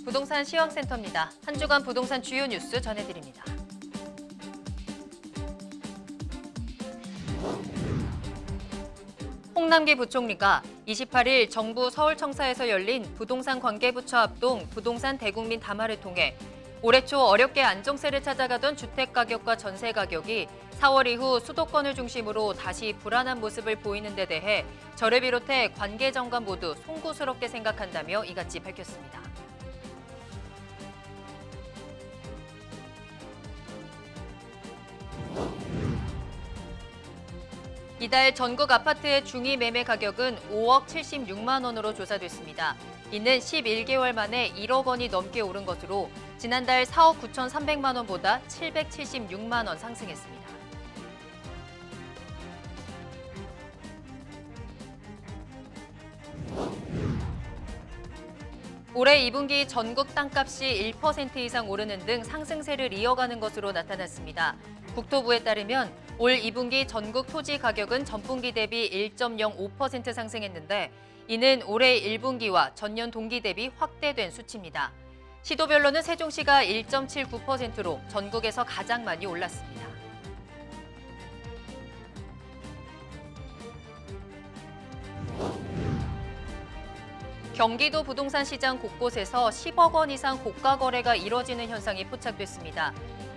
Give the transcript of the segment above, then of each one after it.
부동산 시황센터입니다. 한 주간 부동산 주요 뉴스 전해드립니다. 홍남기 부총리가 28일 정부 서울청사에서 열린 부동산 관계부처 합동 부동산 대국민 담화를 통해 올해 초 어렵게 안정세를 찾아가던 주택가격과 전세가격이 4월 이후 수도권을 중심으로 다시 불안한 모습을 보이는 데 대해 저를 비롯해 관계정관 모두 송구스럽게 생각한다며 이같이 밝혔습니다. 이달 전국 아파트의 중위 매매 가격은 5억 76만 원으로 조사됐습니다. 이는 11개월 만에 1억 원이 넘게 오른 것으로 지난달 4억 9,300만 원보다 776만 원 상승했습니다. 올해 2분기 전국 땅값이 1% 이상 오르는 등 상승세를 이어가는 것으로 나타났습니다. 국토부에 따르면 올 2분기 전국 토지 가격은 전분기 대비 1.05% 상승했는데 이는 올해 1분기와 전년 동기 대비 확대된 수치입니다. 시도별로는 세종시가 1.79%로 전국에서 가장 많이 올랐습니다. 경기도 부동산 시장 곳곳에서 10억 원 이상 고가 거래가 이뤄지는 현상이 포착됐습니다.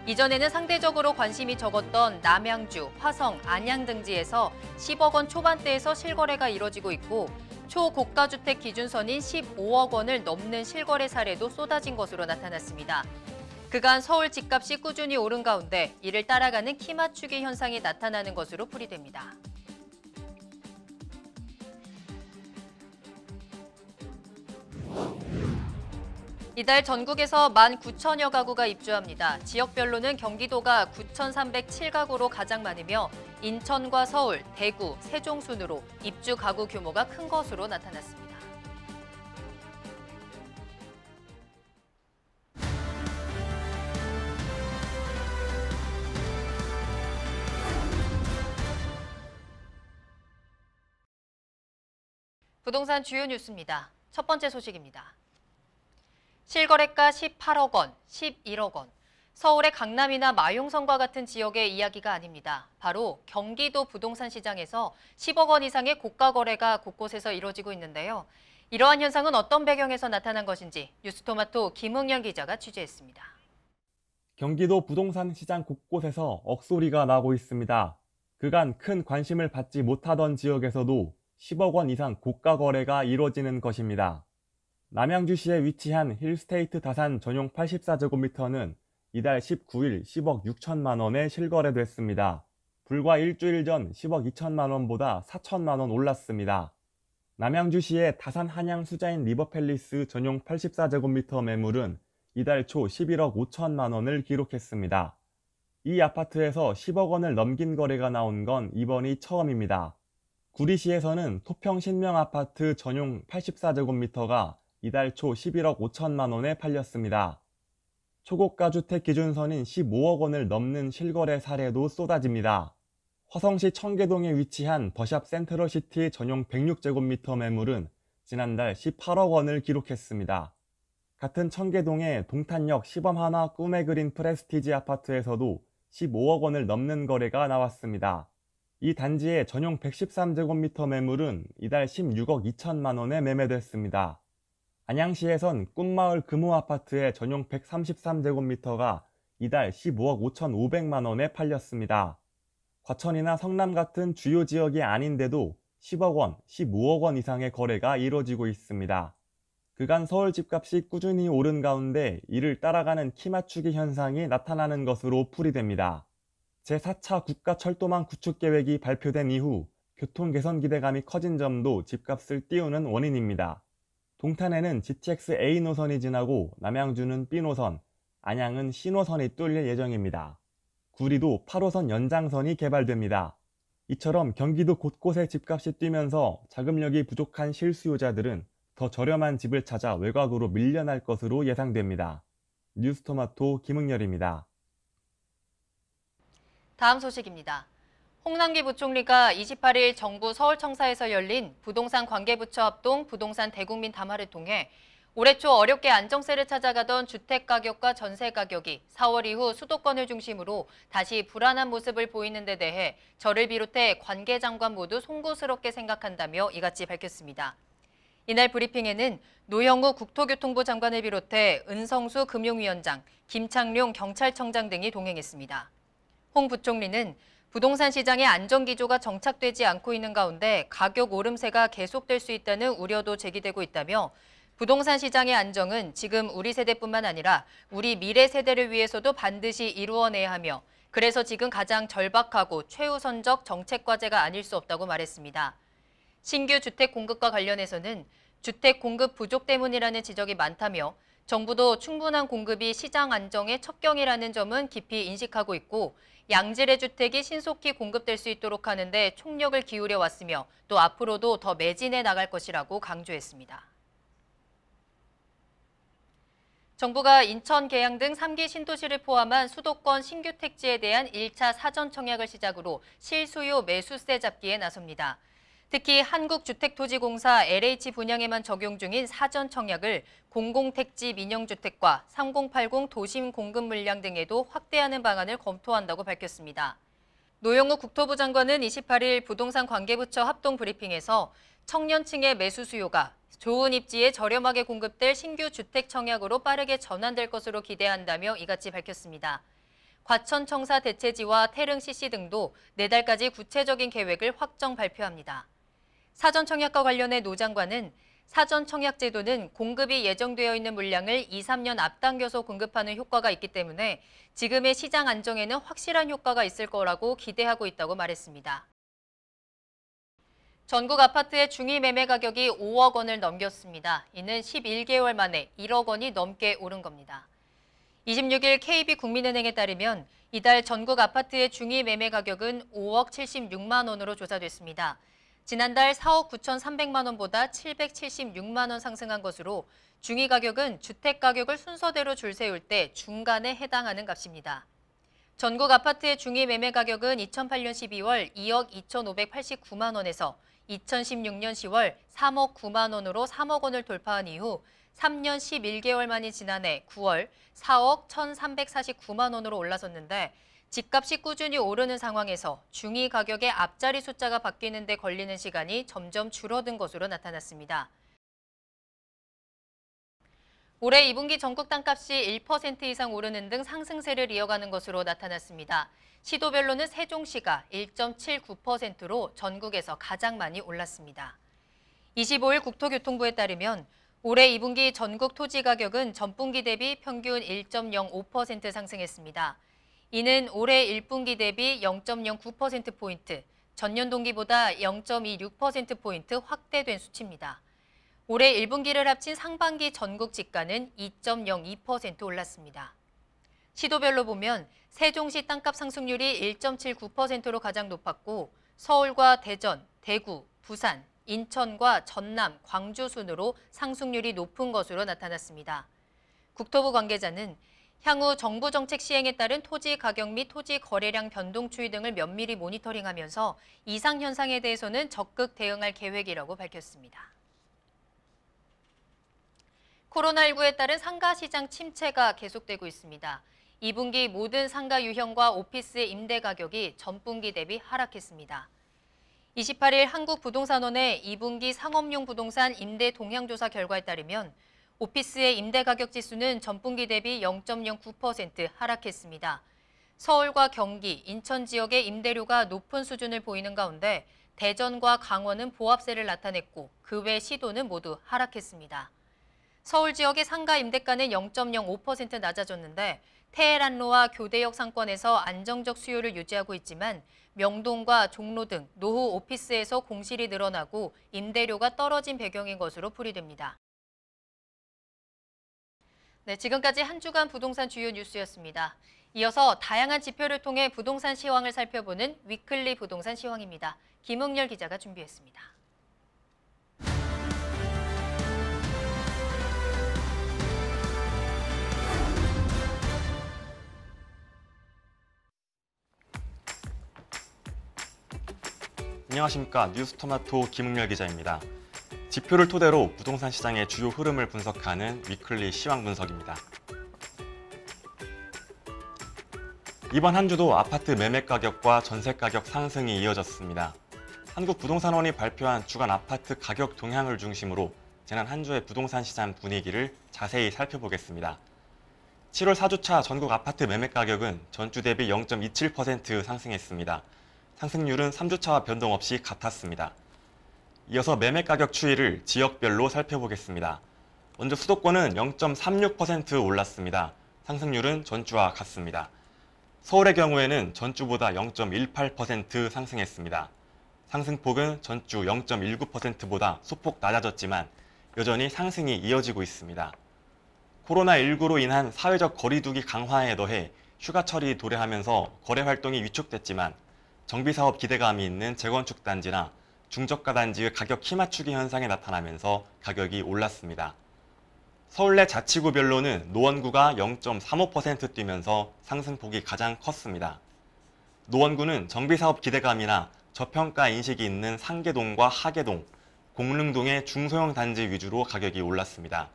이전에는 상대적으로 관심이 적었던 남양주, 화성, 안양 등지에서 10억 원 초반대에서 실거래가 이뤄지고 있고 초고가 주택 기준선인 15억 원을 넘는 실거래 사례도 쏟아진 것으로 나타났습니다. 그간 서울 집값이 꾸준히 오른 가운데 이를 따라가는 키 맞추기 현상이 나타나는 것으로 풀이됩니다. 이달 전국에서 19,000여 가구가 입주합니다. 지역별로는 경기도가 9,307가구로 가장 많으며 인천과 서울, 대구, 세종 순으로 입주 가구 규모가 큰 것으로 나타났습니다. 부동산 주요 뉴스입니다. 첫 번째 소식입니다. 실거래가 18억 원, 11억 원. 서울의 강남이나 마용성과 같은 지역의 이야기가 아닙니다. 바로 경기도 부동산 시장에서 10억 원 이상의 고가 거래가 곳곳에서 이뤄지고 있는데요. 이러한 현상은 어떤 배경에서 나타난 것인지 뉴스토마토 김웅현 기자가 취재했습니다. 경기도 부동산 시장 곳곳에서 억소리가 나고 있습니다. 그간 큰 관심을 받지 못하던 지역에서도 10억 원 이상 고가 거래가 이뤄지는 것입니다. 남양주시에 위치한 힐스테이트 다산 전용 84제곱미터는 이달 19일 10억 6천만 원에 실거래됐습니다. 불과 일주일 전 10억 2천만 원보다 4천만 원 올랐습니다. 남양주시의 다산 한양 수자인 리버팰리스 전용 84제곱미터 매물은 이달 초 11억 5천만 원을 기록했습니다. 이 아파트에서 10억 원을 넘긴 거래가 나온 건 이번이 처음입니다. 구리시에서는 토평 신명아파트 전용 84제곱미터가 이달 초 11억 5천만 원에 팔렸습니다. 초고가 주택 기준선인 15억 원을 넘는 실거래 사례도 쏟아집니다. 화성시 청계동에 위치한 더샵 센트럴시티 전용 106제곱미터 매물은 지난달 18억 원을 기록했습니다. 같은 청계동의 동탄역 시범하나 꿈의 그린 프레스티지 아파트에서도 15억 원을 넘는 거래가 나왔습니다. 이 단지의 전용 113제곱미터 매물은 이달 16억 2천만 원에 매매됐습니다. 안양시에선 꿈마을 금호아파트의 전용 133제곱미터가 이달 15억 5,500만 원에 팔렸습니다. 과천이나 성남 같은 주요 지역이 아닌데도 10억 원, 15억 원 이상의 거래가 이뤄지고 있습니다. 그간 서울 집값이 꾸준히 오른 가운데 이를 따라가는 키 맞추기 현상이 나타나는 것으로 풀이됩니다. 제4차 국가철도망 구축 계획이 발표된 이후 교통 개선 기대감이 커진 점도 집값을 띄우는 원인입니다. 동탄에는 GTX A 노선이 지나고 남양주는 B 노선, 안양은 C 노선이 뚫릴 예정입니다. 구리도 8호선 연장선이 개발됩니다. 이처럼 경기도 곳곳에 집값이 뛰면서 자금력이 부족한 실수요자들은 더 저렴한 집을 찾아 외곽으로 밀려날 것으로 예상됩니다. 뉴스토마토 김흥렬입니다. 다음 소식입니다. 홍남기 부총리가 28일 정부 서울청사에서 열린 부동산 관계부처 합동 부동산 대국민 담화를 통해 올해 초 어렵게 안정세를 찾아가던 주택 가격과 전세 가격이 4월 이후 수도권을 중심으로 다시 불안한 모습을 보이는 데 대해 저를 비롯해 관계 장관 모두 송구스럽게 생각한다며 이같이 밝혔습니다. 이날 브리핑에는 노영우 국토교통부 장관을 비롯해 은성수 금융위원장, 김창룡 경찰청장 등이 동행했습니다. 홍 부총리는 부동산 시장의 안정기조가 정착되지 않고 있는 가운데 가격 오름세가 계속될 수 있다는 우려도 제기되고 있다며 부동산 시장의 안정은 지금 우리 세대뿐만 아니라 우리 미래 세대를 위해서도 반드시 이루어내야 하며 그래서 지금 가장 절박하고 최우선적 정책 과제가 아닐 수 없다고 말했습니다. 신규 주택 공급과 관련해서는 주택 공급 부족 때문이라는 지적이 많다며 정부도 충분한 공급이 시장 안정의 첩경이라는 점은 깊이 인식하고 있고 양질의 주택이 신속히 공급될 수 있도록 하는 데 총력을 기울여 왔으며 또 앞으로도 더 매진해 나갈 것이라고 강조했습니다. 정부가 인천, 계양 등 3기 신도시를 포함한 수도권 신규 택지에 대한 1차 사전 청약을 시작으로 실수요 매수세 잡기에 나섭니다. 특히 한국주택토지공사 LH 분양에만 적용 중인 사전 청약을 공공택지 민영주택과 3080 도심 공급 물량 등에도 확대하는 방안을 검토한다고 밝혔습니다. 노영우 국토부 장관은 28일 부동산 관계부처 합동 브리핑에서 청년층의 매수 수요가 좋은 입지에 저렴하게 공급될 신규 주택 청약으로 빠르게 전환될 것으로 기대한다며 이같이 밝혔습니다. 과천청사 대체지와 태릉 CC 등도 내달까지 구체적인 계획을 확정 발표합니다. 사전 청약과 관련해 노 장관은 사전 청약 제도는 공급이 예정되어 있는 물량을 2, 3년 앞당겨서 공급하는 효과가 있기 때문에 지금의 시장 안정에는 확실한 효과가 있을 거라고 기대하고 있다고 말했습니다. 전국 아파트의 중위 매매 가격이 5억 원을 넘겼습니다. 이는 11개월 만에 1억 원이 넘게 오른 겁니다. 26일 KB국민은행에 따르면 이달 전국 아파트의 중위 매매 가격은 5억 76만 원으로 조사됐습니다. 지난달 4억 9,300만 원보다 776만 원 상승한 것으로 중위 가격은 주택 가격을 순서대로 줄 세울 때 중간에 해당하는 값입니다. 전국 아파트의 중위 매매 가격은 2008년 12월 2억 2,589만 원에서 2016년 10월 3억 9만 원으로 3억 원을 돌파한 이후 3년 11개월 만인 지난해 9월 4억 1,349만 원으로 올라섰는데 집값이 꾸준히 오르는 상황에서 중위 가격의 앞자리 숫자가 바뀌는 데 걸리는 시간이 점점 줄어든 것으로 나타났습니다. 올해 2분기 전국 땅값이 1% 이상 오르는 등 상승세를 이어가는 것으로 나타났습니다. 시도별로는 세종시가 1.79%로 전국에서 가장 많이 올랐습니다. 25일 국토교통부에 따르면 올해 2분기 전국 토지 가격은 전분기 대비 평균 1.05% 상승했습니다. 이는 올해 1분기 대비 0.09%포인트, 전년 동기보다 0.26%포인트 확대된 수치입니다. 올해 1분기를 합친 상반기 전국 지가는 2.02% 올랐습니다. 시도별로 보면 세종시 땅값 상승률이 1.79%로 가장 높았고 서울과 대전, 대구, 부산, 인천과 전남, 광주 순으로 상승률이 높은 것으로 나타났습니다. 국토부 관계자는 향후 정부 정책 시행에 따른 토지 가격 및 토지 거래량 변동 추이 등을 면밀히 모니터링하면서 이상 현상에 대해서는 적극 대응할 계획이라고 밝혔습니다. 코로나19에 따른 상가 시장 침체가 계속되고 있습니다. 2분기 모든 상가 유형과 오피스의 임대 가격이 전분기 대비 하락했습니다. 28일 한국부동산원의 2분기 상업용 부동산 임대 동향조사 결과에 따르면 오피스의 임대 가격 지수는 전분기 대비 0.09% 하락했습니다. 서울과 경기, 인천 지역의 임대료가 높은 수준을 보이는 가운데 대전과 강원은 보합세를 나타냈고 그 외 시도는 모두 하락했습니다. 서울 지역의 상가 임대가는 0.05% 낮아졌는데 테헤란로와 교대역 상권에서 안정적 수요를 유지하고 있지만 명동과 종로 등 노후 오피스에서 공실이 늘어나고 임대료가 떨어진 배경인 것으로 풀이됩니다. 네, 지금까지 한 주간 부동산 주요 뉴스였습니다. 이어서 다양한 지표를 통해 부동산 시황을 살펴보는 위클리 부동산 시황입니다. 김웅열 기자가 준비했습니다. 안녕하십니까. 뉴스토마토 김웅열 기자입니다. 지표를 토대로 부동산 시장의 주요 흐름을 분석하는 위클리 시황 분석입니다. 이번 한 주도 아파트 매매 가격과 전세 가격 상승이 이어졌습니다. 한국부동산원이 발표한 주간 아파트 가격 동향을 중심으로 지난 한 주의 부동산 시장 분위기를 자세히 살펴보겠습니다. 7월 4주차 전국 아파트 매매 가격은 전주 대비 0.27% 상승했습니다. 상승률은 3주차와 변동 없이 같았습니다. 이어서 매매 가격 추이를 지역별로 살펴보겠습니다. 먼저 수도권은 0.36% 올랐습니다. 상승률은 전주와 같습니다. 서울의 경우에는 전주보다 0.18% 상승했습니다. 상승폭은 전주 0.19%보다 소폭 낮아졌지만 여전히 상승이 이어지고 있습니다. 코로나19로 인한 사회적 거리두기 강화에 더해 휴가철이 도래하면서 거래 활동이 위축됐지만 정비사업 기대감이 있는 재건축 단지나 중저가 단지의 가격 키맞추기 현상이 나타나면서 가격이 올랐습니다. 서울 내 자치구별로는 노원구가 0.35% 뛰면서 상승폭이 가장 컸습니다. 노원구는 정비사업 기대감이나 저평가 인식이 있는 상계동과 하계동, 공릉동의 중소형 단지 위주로 가격이 올랐습니다.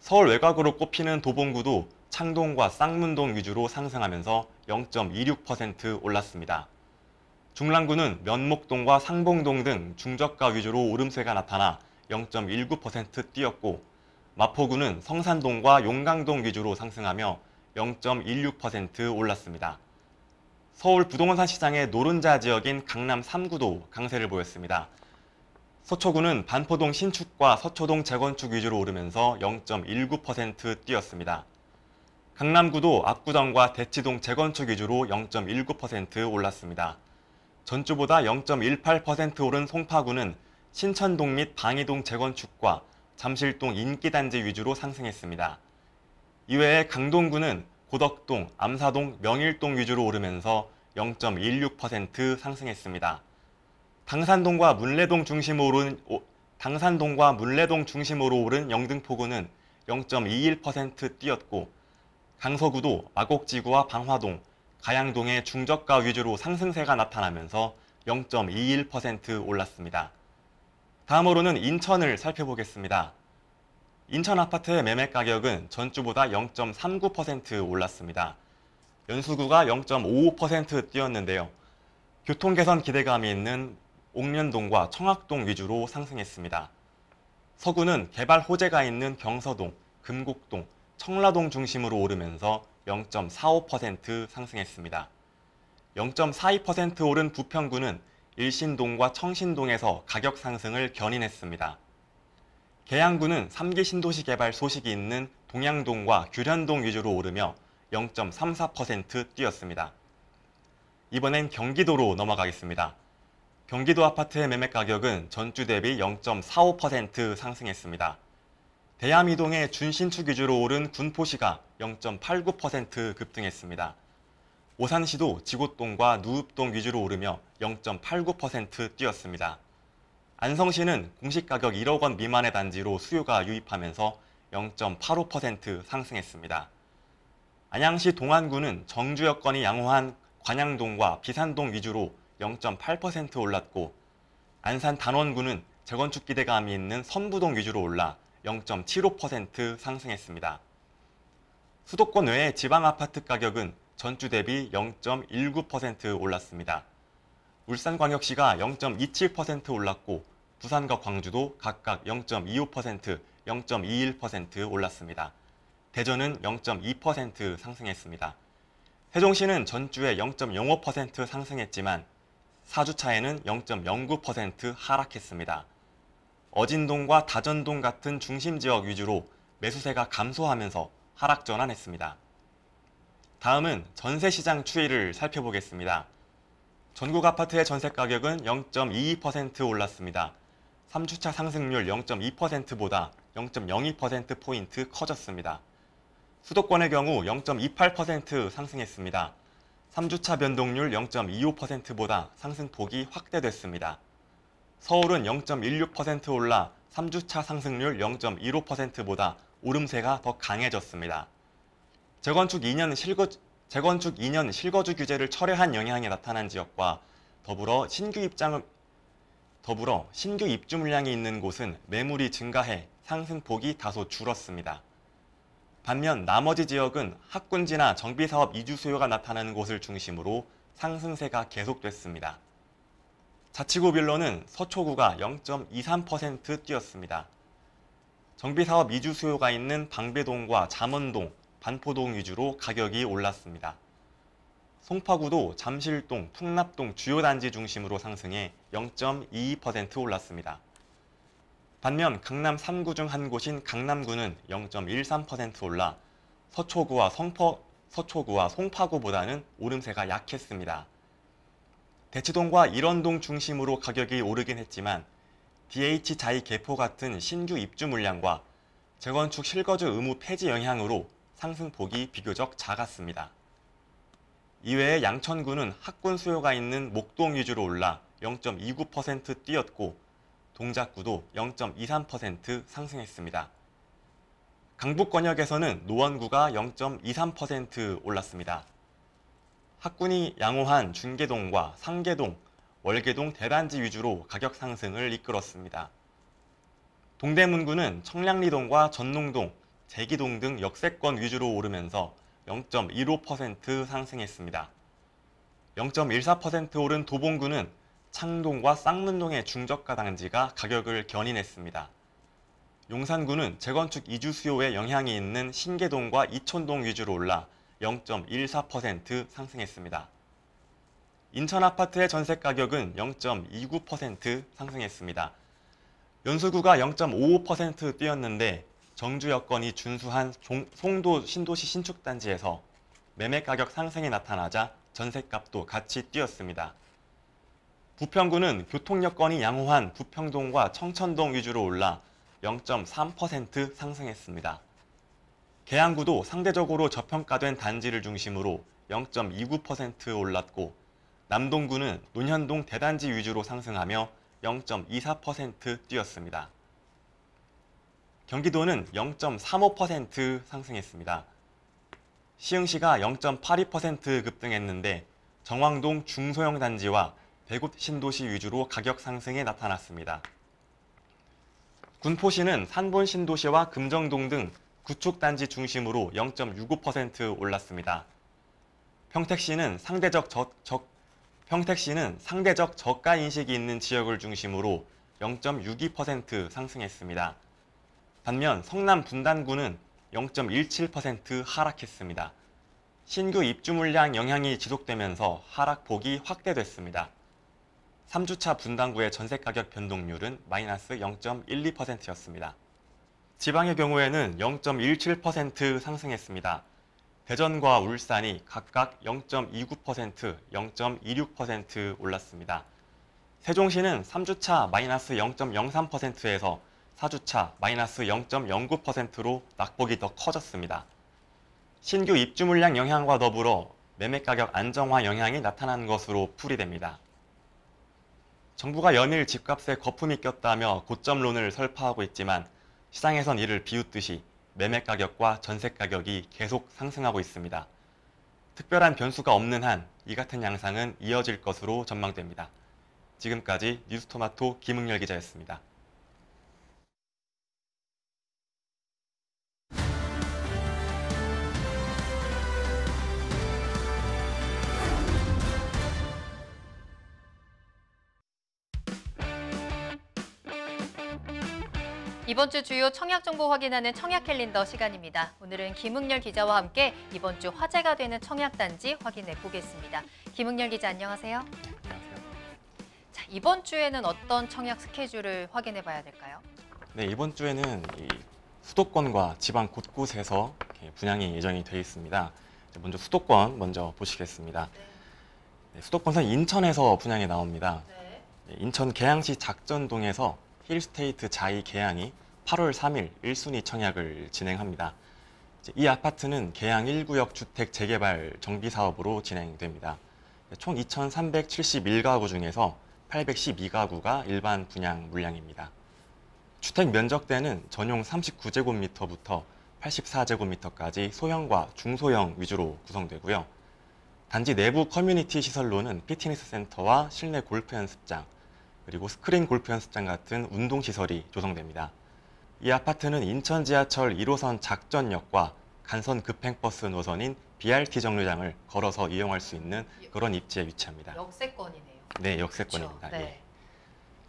서울 외곽으로 꼽히는 도봉구도 창동과 쌍문동 위주로 상승하면서 0.26% 올랐습니다. 중랑구는 면목동과 상봉동 등 중저가 위주로 오름세가 나타나 0.19% 뛰었고 마포구는 성산동과 용강동 위주로 상승하며 0.16% 올랐습니다. 서울 부동산 시장의 노른자 지역인 강남 3구도 강세를 보였습니다. 서초구는 반포동 신축과 서초동 재건축 위주로 오르면서 0.19% 뛰었습니다. 강남구도 압구정과 대치동 재건축 위주로 0.19% 올랐습니다. 전주보다 0.18% 오른 송파구는 신천동 및 방이동 재건축과 잠실동 인기단지 위주로 상승했습니다. 이외에 강동구는 고덕동, 암사동, 명일동 위주로 오르면서 0.16% 상승했습니다. 당산동과 문래동 중심으로 오른 영등포구는 0.21% 뛰었고 강서구도 마곡지구와 방화동, 가양동의 중저가 위주로 상승세가 나타나면서 0.21% 올랐습니다. 다음으로는 인천을 살펴보겠습니다. 인천 아파트의 매매 가격은 전주보다 0.39% 올랐습니다. 연수구가 0.55% 뛰었는데요. 교통 개선 기대감이 있는 옥년동과 청학동 위주로 상승했습니다. 서구는 개발 호재가 있는 경서동, 금곡동, 청라동 중심으로 오르면서 0.45% 상승했습니다. 0.42% 오른 부평구는 일신동과 청신동에서 가격 상승을 견인했습니다. 계양구는 3기 신도시 개발 소식이 있는 동양동과 규련동 위주로 오르며 0.34% 뛰었습니다. 이번엔 경기도로 넘어가겠습니다. 경기도 아파트의 매매 가격은 전주 대비 0.45% 상승했습니다. 대암이동의 준신축 위주로 오른 군포시가 0.89% 급등했습니다. 오산시도 지곡동과 누읍동 위주로 오르며 0.89% 뛰었습니다. 안성시는 공시가격 1억 원 미만의 단지로 수요가 유입하면서 0.85% 상승했습니다. 안양시 동안구는 정주 여건이 양호한 관양동과 비산동 위주로 0.8% 올랐고 안산 단원구는 재건축 기대감이 있는 선부동 위주로 올라 0.75% 상승했습니다. 수도권 외의 지방 아파트 가격은 전주 대비 0.19% 올랐습니다. 울산광역시가 0.27% 올랐고 부산과 광주도 각각 0.25%, 0.21% 올랐습니다. 대전은 0.2% 상승했습니다. 세종시는 전주에 0.05% 상승했지만 4주차에는 0.09% 하락했습니다. 어진동과 다전동 같은 중심지역 위주로 매수세가 감소하면서 하락 전환했습니다. 다음은 전세시장 추이를 살펴보겠습니다. 전국 아파트의 전세 가격은 0.22% 올랐습니다. 3주차 상승률 0.2%보다 0.02%포인트 커졌습니다. 수도권의 경우 0.28% 상승했습니다. 3주차 변동률 0.25%보다 상승폭이 확대됐습니다. 서울은 0.16% 올라 3주차 상승률 0.15%보다 오름세가 더 강해졌습니다. 재건축 2년 실거주 규제를 철회한 영향이 나타난 지역과 더불어 더불어 신규 입주 물량이 있는 곳은 매물이 증가해 상승폭이 다소 줄었습니다. 반면 나머지 지역은 학군지나 정비사업 이주 수요가 나타나는 곳을 중심으로 상승세가 계속됐습니다. 자치구별로는 서초구가 0.23% 뛰었습니다. 정비사업 이주 수요가 있는 방배동과 잠원동, 반포동 위주로 가격이 올랐습니다. 송파구도 잠실동, 풍납동 주요 단지 중심으로 상승해 0.22% 올랐습니다. 반면 강남 3구 중 한 곳인 강남구는 0.13% 올라 서초구와 송파구보다는 오름세가 약했습니다. 대치동과 일원동 중심으로 가격이 오르긴 했지만 DH자이 개포 같은 신규 입주 물량과 재건축 실거주 의무 폐지 영향으로 상승폭이 비교적 작았습니다. 이외에 양천구는 학군 수요가 있는 목동 위주로 올라 0.29% 뛰었고 동작구도 0.23% 상승했습니다. 강북권역에서는 노원구가 0.23% 올랐습니다. 학군이 양호한 중계동과 상계동, 월계동 대단지 위주로 가격 상승을 이끌었습니다. 동대문구는 청량리동과 전농동, 제기동 등 역세권 위주로 오르면서 0.15% 상승했습니다. 0.14% 오른 도봉구는 창동과 쌍문동의 중저가 단지가 가격을 견인했습니다. 용산구는 재건축 이주 수요에 영향이 있는 신계동과 이촌동 위주로 올라 0.14% 상승했습니다. 인천 아파트의 전세 가격은 0.29% 상승했습니다. 연수구가 0.55% 뛰었는데 정주 여건이 준수한 송도 신도시 신축단지에서 매매 가격 상승이 나타나자 전세값도 같이 뛰었습니다. 부평구는 교통 여건이 양호한 부평동과 청천동 위주로 올라 0.3% 상승했습니다. 계양구도 상대적으로 저평가된 단지를 중심으로 0.29% 올랐고 남동구는 논현동 대단지 위주로 상승하며 0.24% 뛰었습니다. 경기도는 0.35% 상승했습니다. 시흥시가 0.82% 급등했는데 정왕동 중소형 단지와 대구 신도시 위주로 가격 상승에 나타났습니다. 군포시는 산본 신도시와 금정동 등 구축 단지 중심으로 0.65% 올랐습니다. 평택시는 상대적 저가 인식이 있는 지역을 중심으로 0.62% 상승했습니다. 반면 성남 분당구는 0.17% 하락했습니다. 신규 입주 물량 영향이 지속되면서 하락폭이 확대됐습니다. 3주차 분당구의 전세가격 변동률은 마이너스 0.12%였습니다. 지방의 경우에는 0.17% 상승했습니다. 대전과 울산이 각각 0.29%, 0.26% 올랐습니다. 세종시는 3주차 마이너스 0.03%에서 4주차 마이너스 0.09%로 낙폭이 더 커졌습니다. 신규 입주 물량 영향과 더불어 매매가격 안정화 영향이 나타난 것으로 풀이됩니다. 정부가 연일 집값에 거품이 꼈다며 고점론을 설파하고 있지만 시장에선 이를 비웃듯이 매매가격과 전세가격이 계속 상승하고 있습니다. 특별한 변수가 없는 한 이 같은 양상은 이어질 것으로 전망됩니다. 지금까지 뉴스토마토 김응열 기자였습니다. 이번 주 주요 청약 정보 확인하는 청약 캘린더 시간입니다. 오늘은 김응열 기자와 함께 이번 주 화제가 되는 청약 단지 확인해 보겠습니다. 김응열 기자 안녕하세요. 안녕하세요. 자, 이번 주에는 어떤 청약 스케줄을 확인해 봐야 될까요? 네, 이번 주에는 수도권과 지방 곳곳에서 분양이 예정이 되어 있습니다. 먼저 수도권 먼저 보시겠습니다. 네, 수도권선 인천에서 분양이 나옵니다. 네, 인천 계양시 작전동에서 힐스테이트 자이 계양이 8월 3일 1순위 청약을 진행합니다. 이 아파트는 계양 1구역 주택 재개발 정비 사업으로 진행됩니다. 총 2,371가구 중에서 812가구가 일반 분양 물량입니다. 주택 면적대는 전용 39제곱미터부터 84제곱미터까지 소형과 중소형 위주로 구성되고요. 단지 내부 커뮤니티 시설로는 피트니스 센터와 실내 골프 연습장, 그리고 스크린 골프 연습장 같은 운동시설이 조성됩니다. 이 아파트는 인천 지하철 1호선 작전역과 간선 급행버스 노선인 BRT 정류장을 걸어서 이용할 수 있는 그런 입지에 위치합니다. 역세권이네요. 네, 역세권입니다. 그렇죠? 예. 네.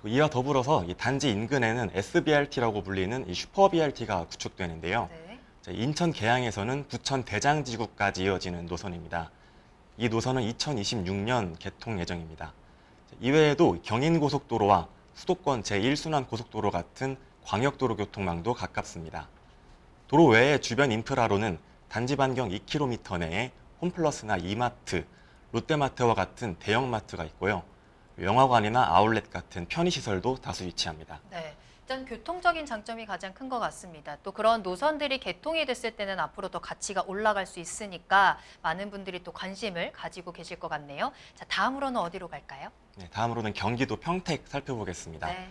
이와 더불어서 이 단지 인근에는 SBRT라고 불리는 이 슈퍼 BRT가 구축되는데요. 네. 인천 계양에서는 부천 대장지구까지 이어지는 노선입니다. 이 노선은 2026년 개통 예정입니다. 이외에도 경인고속도로와 수도권 제1순환 고속도로 같은 광역도로 교통망도 가깝습니다. 도로 외의 주변 인프라로는 단지 반경 2km 내에 홈플러스나 이마트, 롯데마트와 같은 대형마트가 있고요. 영화관이나 아울렛 같은 편의시설도 다수 위치합니다. 네. 일단 교통적인 장점이 가장 큰 것 같습니다. 또 그런 노선들이 개통이 됐을 때는 앞으로 더 가치가 올라갈 수 있으니까 많은 분들이 또 관심을 가지고 계실 것 같네요. 자, 다음으로는 어디로 갈까요? 네, 다음으로는 경기도 평택 살펴보겠습니다. 네.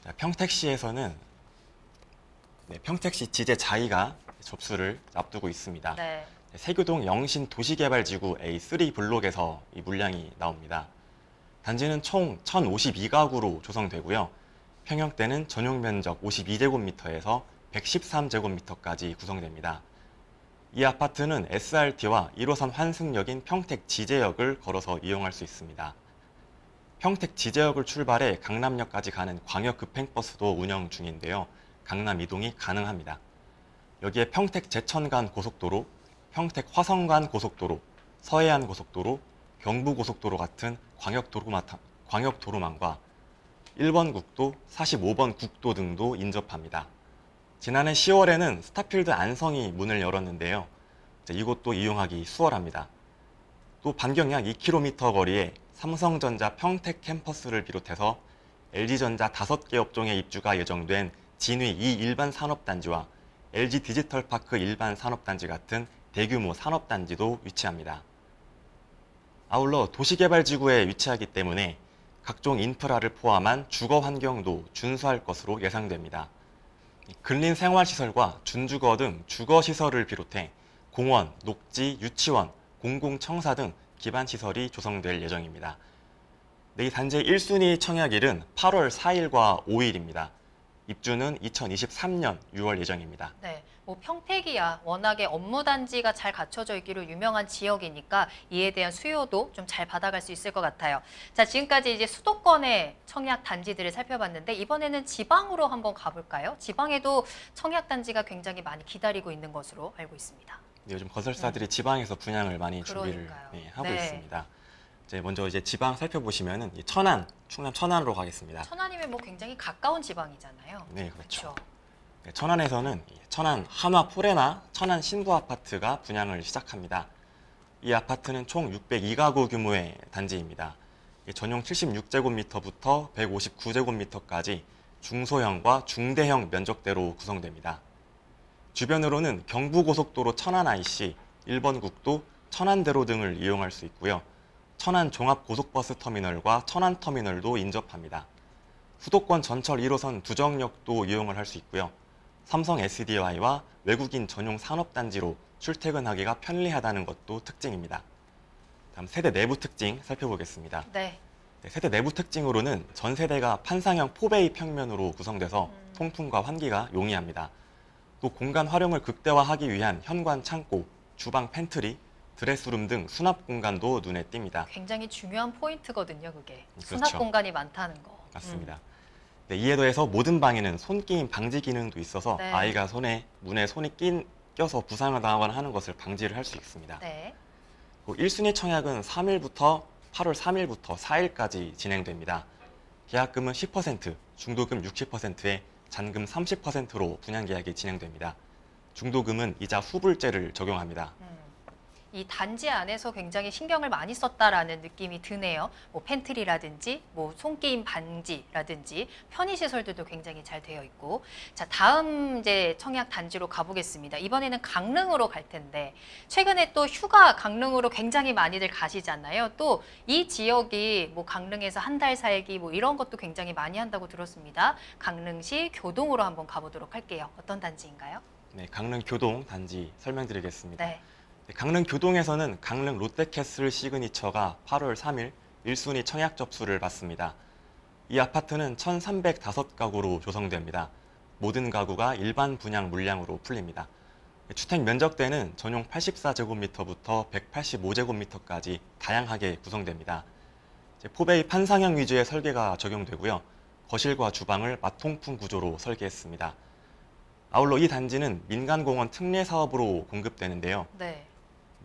자, 평택시에서는 평택시 지제 자이가 접수를 앞두고 있습니다. 네. 세교동 영신 도시개발지구 A3 블록에서 이 물량이 나옵니다. 단지는 총 1052가구로 조성되고요. 평형대는 전용 면적 52제곱미터에서 113제곱미터까지 구성됩니다. 이 아파트는 SRT와 1호선 환승역인 평택 지제역을 걸어서 이용할 수 있습니다. 평택 지제역을 출발해 강남역까지 가는 광역 급행버스도 운영 중인데요. 강남 이동이 가능합니다. 여기에 평택 제천 간 고속도로, 평택 화성 간 고속도로, 서해안 고속도로, 경부고속도로 같은 광역도로망과 1번 국도, 45번 국도 등도 인접합니다. 지난해 10월에는 스타필드 안성이 문을 열었는데요. 이곳도 이용하기 수월합니다. 또 반경 약 2km 거리에 삼성전자 평택 캠퍼스를 비롯해서 LG전자 5개 업종의 입주가 예정된 진위 2 일반 산업단지와 LG 디지털파크 일반 산업단지 같은 대규모 산업단지도 위치합니다. 아울러 도시개발지구에 위치하기 때문에 각종 인프라를 포함한 주거 환경도 준수할 것으로 예상됩니다. 근린 생활시설과 준주거 등 주거시설을 비롯해 공원, 녹지, 유치원, 공공청사 등 기반시설이 조성될 예정입니다. 이 단지의 1순위 청약일은 8월 4일과 5일입니다. 입주는 2023년 6월 예정입니다. 네, 뭐 평택이야 워낙에 업무 단지가 잘 갖춰져 있기로 유명한 지역이니까 이에 대한 수요도 좀 잘 받아갈 수 있을 것 같아요. 자, 지금까지 이제 수도권의 청약 단지들을 살펴봤는데 이번에는 지방으로 한번 가볼까요? 지방에도 청약 단지가 굉장히 많이 기다리고 있는 것으로 알고 있습니다. 네, 요즘 건설사들이 지방에서 분양을 많이 그러니까요. 준비를 하고 네. 있습니다. 먼저 지방 살펴보시면은 천안, 충남 천안으로 가겠습니다. 천안이면 뭐 굉장히 가까운 지방이잖아요. 네, 그렇죠. 그렇죠. 천안에서는 천안 한화 포레나 천안 신도 아파트가 분양을 시작합니다. 이 아파트는 총 602가구 규모의 단지입니다. 전용 76제곱미터부터 159제곱미터까지 중소형과 중대형 면적대로 구성됩니다. 주변으로는 경부고속도로 천안 IC, 1번 국도, 천안대로 등을 이용할 수 있고요. 천안 종합고속버스 터미널과 천안터미널도 인접합니다. 수도권 전철 1호선 두정역도 이용을 할 수 있고요. 삼성 SDI와 외국인 전용 산업단지로 출퇴근하기가 편리하다는 것도 특징입니다. 다음 세대 내부 특징 살펴보겠습니다. 네. 세대 내부 특징으로는 전 세대가 판상형 포베이 평면으로 구성돼서 통풍과 환기가 용이합니다. 또 공간 활용을 극대화하기 위한 현관 창고, 주방 팬트리, 드레스룸 등 수납 공간도 눈에 띕니다. 굉장히 중요한 포인트거든요, 그게. 그렇죠. 수납 공간이 많다는 거. 맞습니다. 네, 이에 더해서 모든 방에는 손끼임 방지 기능도 있어서 네. 아이가 문에 손이 껴서 부상을 당하거나 하는 것을 방지를 할 수 있습니다. 네. 1순위 청약은 8월 3일부터 4일까지 진행됩니다. 계약금은 10%, 중도금 60%에 잔금 30%로 분양 계약이 진행됩니다. 중도금은 이자 후불제를 적용합니다. 이 단지 안에서 굉장히 신경을 많이 썼다라는 느낌이 드네요. 뭐 팬트리라든지, 뭐 손게임 방지라든지 편의시설들도 굉장히 잘 되어 있고. 자, 다음 이제 청약 단지로 가보겠습니다. 이번에는 강릉으로 갈 텐데 최근에 또 휴가 강릉으로 굉장히 많이들 가시잖아요. 또 이 지역이 뭐 강릉에서 한 달 살기 뭐 이런 것도 굉장히 많이 한다고 들었습니다. 강릉시 교동으로 한번 가보도록 할게요. 어떤 단지인가요? 네, 강릉 교동 단지 설명드리겠습니다. 네. 강릉 교동에서는 강릉 롯데캐슬 시그니처가 8월 3일 1순위 청약 접수를 받습니다. 이 아파트는 1,305가구로 조성됩니다. 모든 가구가 일반 분양 물량으로 풀립니다. 주택 면적대는 전용 84제곱미터부터 185제곱미터까지 다양하게 구성됩니다. 포베이 판상형 위주의 설계가 적용되고요. 거실과 주방을 마통풍 구조로 설계했습니다. 아울러 이 단지는 민간공원 특례 사업으로 공급되는데요. 네.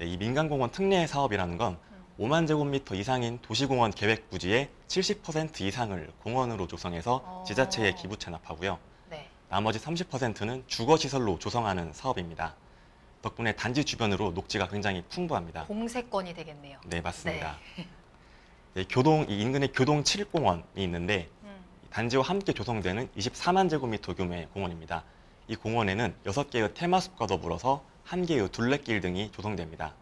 이 민간공원 특례 사업이라는 건 5만 제곱미터 이상인 도시공원 계획 부지의 70% 이상을 공원으로 조성해서 지자체에 기부 체납하고요. 네. 나머지 30%는 주거시설로 조성하는 사업입니다. 덕분에 단지 주변으로 녹지가 굉장히 풍부합니다. 공세권이 되겠네요. 네, 맞습니다. 이 인근에 교동 7공원이 있는데 단지와 함께 조성되는 24만 제곱미터 규모의 공원입니다. 이 공원에는 6개의 테마숲과 더불어서 1개의 둘레길 등이 조성됩니다.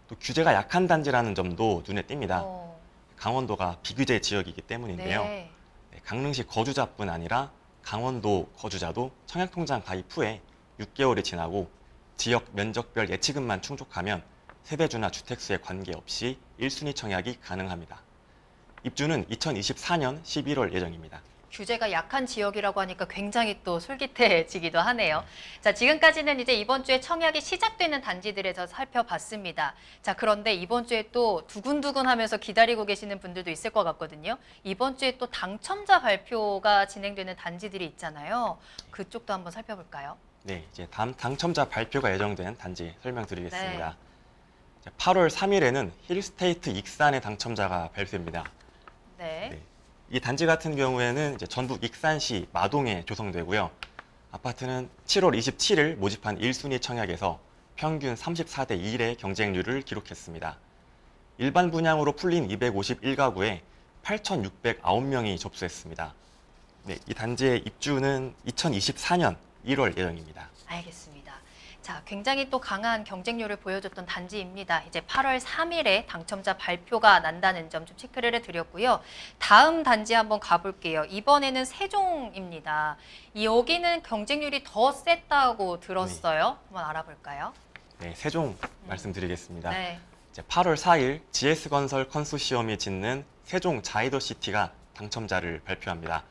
또 규제가 약한 단지라는 점도 눈에 띕니다. 강원도가 비규제 지역이기 때문인데요. 네. 강릉시 거주자뿐 아니라 강원도 거주자도 청약통장 가입 후에 6개월이 지나고 지역 면적별 예치금만 충족하면 세대주나 주택수에 관계없이 1순위 청약이 가능합니다. 입주는 2024년 11월 예정입니다. 규제가 약한 지역이라고 하니까 굉장히 또 솔깃해지기도 하네요. 자, 지금까지는 이제 이번 주에 청약이 시작되는 단지들에서 살펴봤습니다. 자, 그런데 이번 주에 또 두근두근 하면서 기다리고 계시는 분들도 있을 것 같거든요. 이번 주에 또 당첨자 발표가 진행되는 단지들이 있잖아요. 그쪽도 한번 살펴볼까요? 네, 이제 다음 당첨자 발표가 예정된 단지 설명드리겠습니다. 8월 3일에는 힐스테이트 익산의 당첨자가 발표됩니다. 네. 이 단지 같은 경우에는 이제 전북 익산시 마동에 조성되고요. 아파트는 7월 27일 모집한 1순위 청약에서 평균 34대 1의 경쟁률을 기록했습니다. 일반 분양으로 풀린 251가구에 8,609명이 접수했습니다. 네, 이 단지의 입주는 2024년 1월 예정입니다. 알겠습니다. 자, 굉장히 또 강한 경쟁률을 보여줬던 단지입니다. 이제 8월 3일에 당첨자 발표가 난다는 점 좀 체크를 해드렸고요. 다음 단지 한번 가볼게요. 이번에는 세종입니다. 여기는 경쟁률이 더 셌다고 들었어요. 한번 알아볼까요? 네, 세종 말씀드리겠습니다. 네. 이제 8월 4일 GS건설 컨소시엄이 짓는 세종 자이더시티가 당첨자를 발표합니다.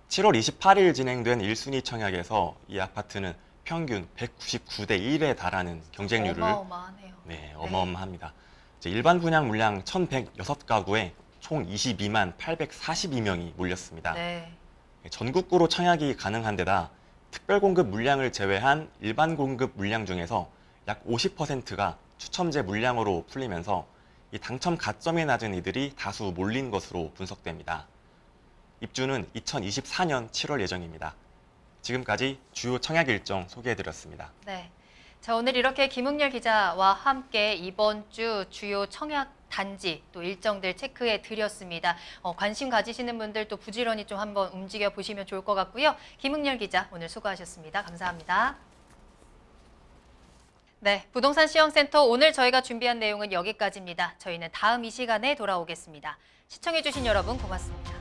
7월 28일 진행된 1순위 청약에서 이 아파트는 평균 199대 1에 달하는 경쟁률을 어마어마하네요. 네, 어마어마합니다. 이제 일반 분양 물량 1,106가구에 총 22만 842명이 몰렸습니다. 네. 전국구로 청약이 가능한 데다 특별 공급 물량을 제외한 일반 공급 물량 중에서 약 50%가 추첨제 물량으로 풀리면서 이 당첨 가점이 낮은 이들이 다수 몰린 것으로 분석됩니다. 입주는 2024년 7월 예정입니다. 지금까지 주요 청약 일정 소개해드렸습니다. 네. 자, 오늘 이렇게 김웅렬 기자와 함께 이번 주 주요 청약 단지 또 일정들 체크해 드렸습니다. 관심 가지시는 분들 또 부지런히 좀 한번 움직여 보시면 좋을 것 같고요. 김웅렬 기자 오늘 수고하셨습니다. 감사합니다. 네, 부동산 시황센터 오늘 저희가 준비한 내용은 여기까지입니다. 저희는 다음 이 시간에 돌아오겠습니다. 시청해 주신 여러분 고맙습니다.